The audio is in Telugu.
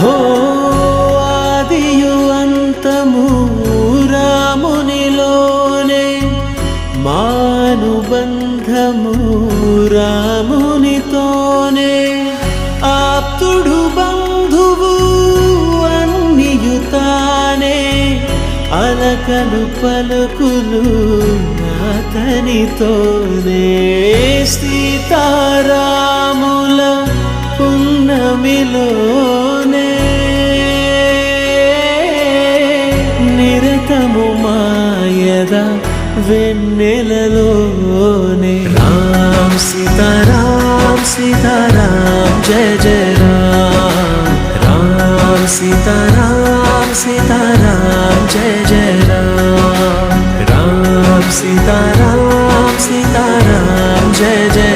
హో ఆదియు అంతము రామునిలోనే, మానుబంధము రామునితోనే, ఆప్తుడు బంధువు అన్నియుతానే, అలకలు పలుకులు అతనితోనే. సీతారాముల పున్నమిలోనే, నిరతము మాయద వెన్నెలలోనే. రామ్ సీతారామ్ సీతారామ్ జయ జయ రామ్, రామ్ సీతారామ్ సీతారామ్ జయ జయ రామ్, రామ్ సీతారామ్ సీతారామ్ జయ జయ